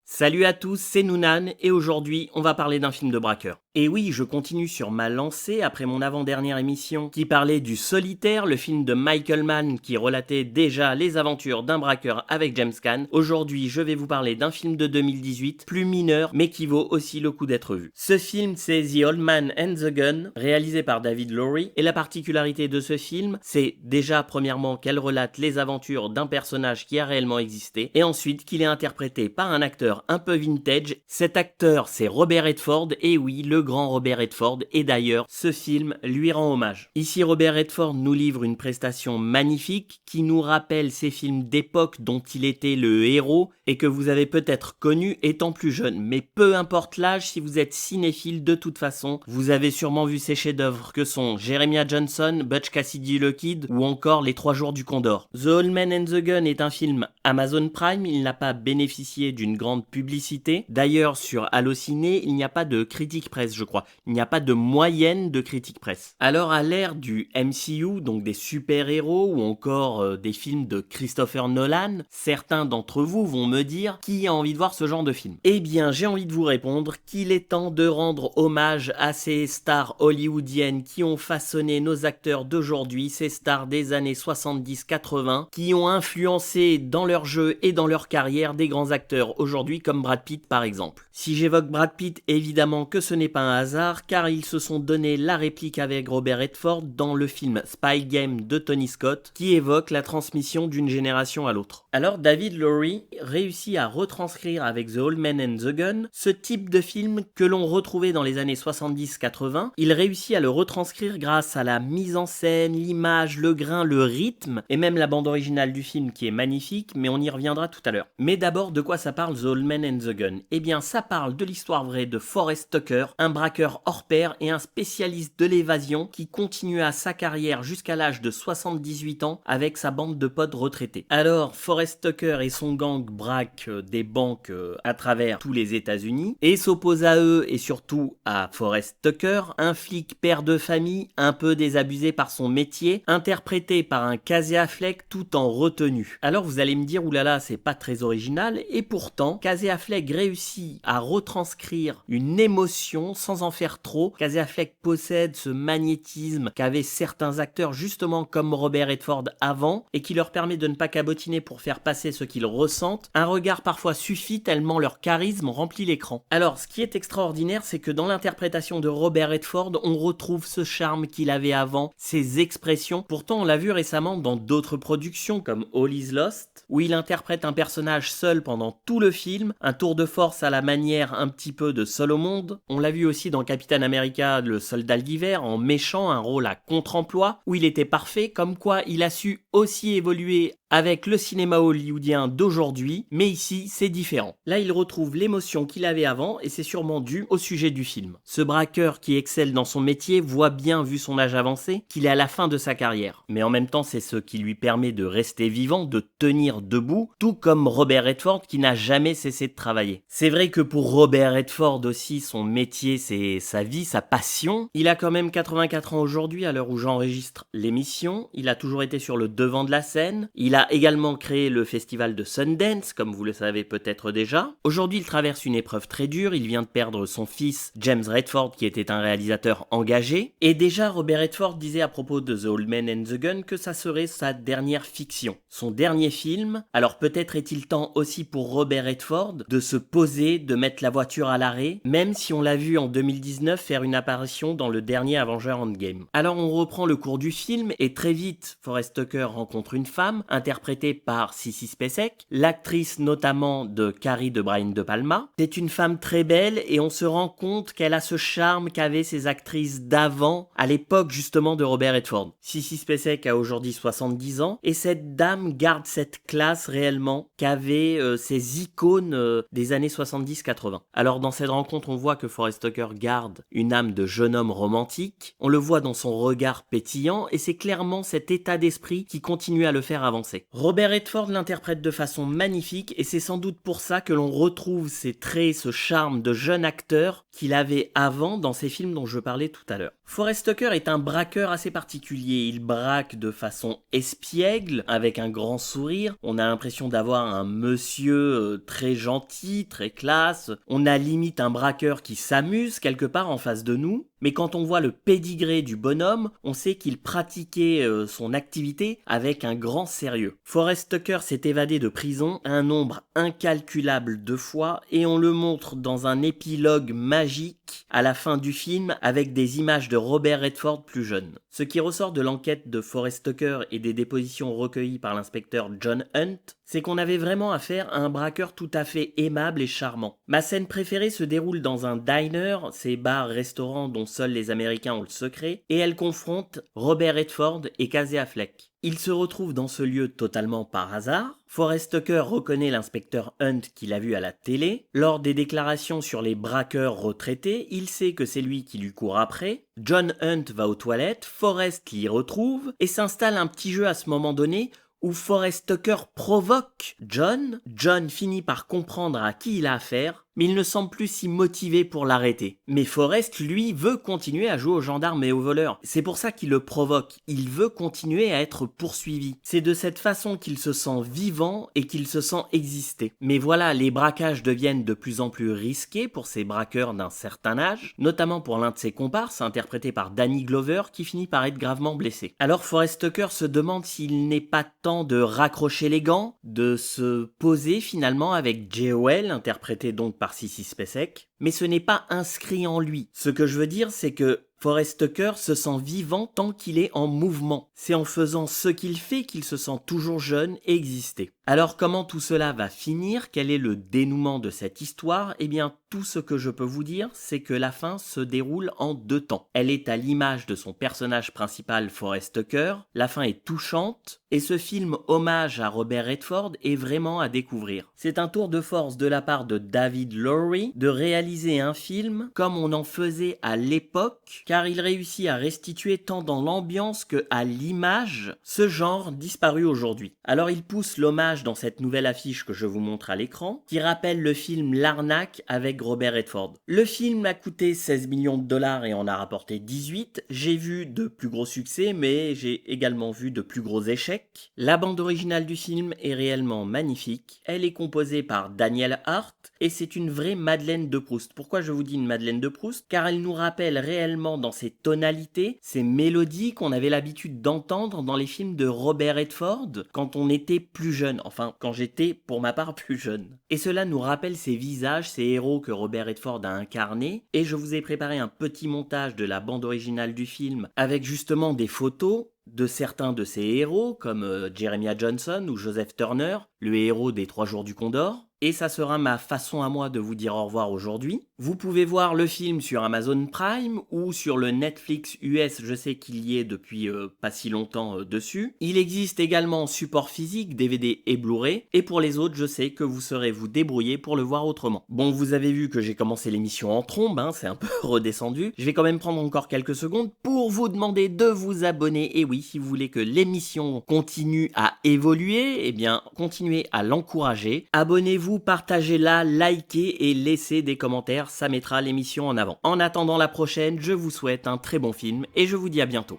Salut à tous, c'est Noonan et aujourd'hui on va parler d'un film de braqueur. Et oui, je continue sur ma lancée après mon avant-dernière émission qui parlait du Solitaire, le film de Michael Mann qui relatait déjà les aventures d'un braqueur avec James Caan. Aujourd'hui je vais vous parler d'un film de 2018, plus mineur mais qui vaut aussi le coup d'être vu. Ce film c'est The Old Man and the Gun, réalisé par David Lowery, et la particularité de ce film c'est déjà premièrement qu'elle relate les aventures d'un personnage qui a réellement existé et ensuite qu'il est interprété par un acteur un peu vintage. Cet acteur c'est Robert Redford, et oui, le grand Robert Redford, et d'ailleurs ce film lui rend hommage. Ici Robert Redford nous livre une prestation magnifique qui nous rappelle ces films d'époque dont il était le héros et que vous avez peut-être connu étant plus jeune, mais peu importe l'âge, si vous êtes cinéphile de toute façon, vous avez sûrement vu ces chefs-d'œuvre que sont Jeremiah Johnson, Butch Cassidy le Kid ou encore Les 3 jours du Condor. The Old Man and the Gun est un film Amazon Prime, il n'a pas bénéficié d'une grande publicité. D'ailleurs, sur Allociné, il n'y a pas de critique presse, je crois. Il n'y a pas de moyenne de critique presse. Alors, à l'ère du MCU, donc des super-héros ou encore des films de Christopher Nolan, certains d'entre vous vont me dire qui a envie de voir ce genre de film. Eh bien, j'ai envie de vous répondre qu'il est temps de rendre hommage à ces stars hollywoodiennes qui ont façonné nos acteurs d'aujourd'hui, ces stars des années 70-80, qui ont influencé dans leur jeu et dans leur carrière des grands acteurs aujourd'hui comme Brad Pitt par exemple. Si j'évoque Brad Pitt, évidemment que ce n'est pas un hasard car ils se sont donné la réplique avec Robert Redford dans le film Spy Game de Tony Scott qui évoque la transmission d'une génération à l'autre. Alors David Lowery réussit à retranscrire avec The Old Man and the Gun ce type de film que l'on retrouvait dans les années 70-80. Il réussit à le retranscrire grâce à la mise en scène, l'image, le grain, le rythme et même la bande originale du film qui est magnifique, mais on y reviendra tout à l'heure. Mais d'abord, de quoi ça parle The Old Man and the Gun? Eh bien, ça parle de l'histoire vraie de Forrest Tucker, un braqueur hors pair et un spécialiste de l'évasion qui continua sa carrière jusqu'à l'âge de 78 ans avec sa bande de potes retraités. Alors, Forrest Tucker et son gang braquent des banques à travers tous les États-Unis et s'opposent à eux et surtout à Forrest Tucker, un flic père de famille un peu désabusé par son métier, interprété par un Casey Affleck tout en retenue. Alors vous allez me dire, oulala, c'est pas très original, et pourtant, Casey Affleck réussit à retranscrire une émotion sans en faire trop. Casey Affleck possède ce magnétisme qu'avaient certains acteurs justement comme Robert Redford avant, et qui leur permet de ne pas cabotiner pour faire passer ce qu'ils ressentent. Un regard parfois suffit tellement leur charisme remplit l'écran. Alors, ce qui est extraordinaire, c'est que dans l'interprétation de Robert Redford, on retrouve ce charme qu'il avait avant, ses expressions. Pourtant, on l'a vu récemment dans d'autres productions comme All Is Lost, où il interprète un personnage seul pendant tout le film, un tour de force à la manière un petit peu de Seul au monde. On l'a vu aussi dans Captain America, le soldat d'hiver, en méchant, un rôle à contre-emploi, où il était parfait, comme quoi il a su aussi évoluer avec le cinéma hollywoodien d'aujourd'hui, mais ici c'est différent. Là il retrouve l'émotion qu'il avait avant et c'est sûrement dû au sujet du film. Ce braqueur qui excelle dans son métier voit bien, vu son âge avancé, qu'il est à la fin de sa carrière. Mais en même temps c'est ce qui lui permet de rester vivant, de tenir debout, tout comme Robert Redford qui n'a jamais cessé de travailler. C'est vrai que pour Robert Redford aussi, son métier c'est sa vie, sa passion. Il a quand même 84 ans aujourd'hui à l'heure où j'enregistre l'émission, il a toujours été sur le devant de la scène, il a également créé le festival de Sundance, comme vous le savez peut-être déjà. Aujourd'hui, il traverse une épreuve très dure, il vient de perdre son fils James Redford qui était un réalisateur engagé. Et déjà, Robert Redford disait à propos de The Old Man and the Gun que ça serait sa dernière fiction, son dernier film. Alors peut-être est-il temps aussi pour Robert Redford de se poser, de mettre la voiture à l'arrêt, même si on l'a vu en 2019 faire une apparition dans le dernier Avengers Endgame. Alors on reprend le cours du film et très vite, Forrest Tucker rencontre une femme, interprétée par Sissy Spacek, l'actrice notamment de Carrie de Brian De Palma. C'est une femme très belle et on se rend compte qu'elle a ce charme qu'avaient ces actrices d'avant, à l'époque justement de Robert Redford. Sissy Spacek a aujourd'hui 70 ans et cette dame garde cette classe réellement qu'avaient ces icônes des années 70-80. Alors dans cette rencontre, on voit que Forrest Tucker Tucker garde une âme de jeune homme romantique, on le voit dans son regard pétillant et c'est clairement cet état d'esprit qui continue à le faire avancer. Robert Redford l'interprète de façon magnifique et c'est sans doute pour ça que l'on retrouve ses traits, ce charme de jeune acteur qu'il avait avant dans ces films dont je parlais tout à l'heure. Forest Tucker est un braqueur assez particulier, il braque de façon espiègle, avec un grand sourire, on a l'impression d'avoir un monsieur très gentil, très classe, on a limite un braqueur qui s'amuse quelque part en face de nous, mais quand on voit le pédigré du bonhomme, on sait qu'il pratiquait son activité avec un grand sérieux. Forest Tucker s'est évadé de prison un nombre incalculable de fois et on le montre dans un épilogue magique à la fin du film avec des images de Robert Redford plus jeune. Ce qui ressort de l'enquête de Forest Tucker et des dépositions recueillies par l'inspecteur John Hunt, c'est qu'on avait vraiment affaire à un braqueur tout à fait aimable et charmant. Ma scène préférée se déroule dans un diner, ces bars-restaurants dont seuls les Américains ont le secret, et elle confronte Robert Redford et Casey Affleck. Ils se retrouvent dans ce lieu totalement par hasard. Forest Tucker reconnaît l'inspecteur Hunt qu'il a vu à la télé. Lors des déclarations sur les braqueurs retraités, il sait que c'est lui qui lui court après. John Hunt va aux toilettes, Forest l'y retrouve et s'installe un petit jeu à ce moment donné où Forest Tucker provoque John. John finit par comprendre à qui il a affaire, mais il ne semble plus si motivé pour l'arrêter. Mais Forest, lui, veut continuer à jouer aux gendarmes et aux voleurs. C'est pour ça qu'il le provoque. Il veut continuer à être poursuivi. C'est de cette façon qu'il se sent vivant et qu'il se sent exister. Mais voilà, les braquages deviennent de plus en plus risqués pour ces braqueurs d'un certain âge, notamment pour l'un de ses comparses, interprété par Danny Glover, qui finit par être gravement blessé. Alors Forest Tucker se demande s'il n'est pas temps de raccrocher les gants, de se poser finalement avec Joel, interprété donc par Sissy Spacek, mais ce n'est pas inscrit en lui. Ce que je veux dire, c'est que Forest Tucker se sent vivant tant qu'il est en mouvement. C'est en faisant ce qu'il fait qu'il se sent toujours jeune et exister. Alors comment tout cela va finir? Quel est le dénouement de cette histoire? Eh bien, tout ce que je peux vous dire, c'est que la fin se déroule en 2 temps. Elle est à l'image de son personnage principal, Forest Tucker. La fin est touchante et ce film hommage à Robert Redford est vraiment à découvrir. C'est un tour de force de la part de David Lowery de réaliser un film comme on en faisait à l'époque, car il réussit à restituer tant dans l'ambiance que à l'image ce genre disparu aujourd'hui. Alors il pousse l'hommage dans cette nouvelle affiche que je vous montre à l'écran, qui rappelle le film L'Arnaque avec Robert Redford. Le film a coûté 16 millions de dollars et en a rapporté 18. J'ai vu de plus gros succès, mais j'ai également vu de plus gros échecs. La bande originale du film est réellement magnifique. Elle est composée par Daniel Hart et c'est une vraie Madeleine de Proust. Pourquoi je vous dis une Madeleine de Proust? Car elle nous rappelle réellement dans ses tonalités, ces mélodies qu'on avait l'habitude d'entendre dans les films de Robert Redford quand on était plus jeune. Enfin, quand j'étais, pour ma part, plus jeune. Et cela nous rappelle ces visages, ces héros que Robert Redford a incarnés. Et je vous ai préparé un petit montage de la bande originale du film avec justement des photos de certains de ces héros, comme Jeremiah Johnson ou Joseph Turner, le héros des 3 jours du Condor. Et ça sera ma façon à moi de vous dire au revoir aujourd'hui. Vous pouvez voir le film sur Amazon Prime ou sur le Netflix US, je sais qu'il y est depuis pas si longtemps dessus. Il existe également en support physique, DVD et Blu-ray. Et pour les autres, je sais que vous saurez vous débrouiller pour le voir autrement. Bon, vous avez vu que j'ai commencé l'émission en trombe, c'est un peu redescendu. Je vais quand même prendre encore quelques secondes pour vous demander de vous abonner. Et oui, si vous voulez que l'émission continue à évoluer, eh bien, continuez à l'encourager. Abonnez-vous, partagez-la, likez et laissez des commentaires, ça mettra l'émission en avant. En attendant la prochaine, je vous souhaite un très bon film et je vous dis à bientôt.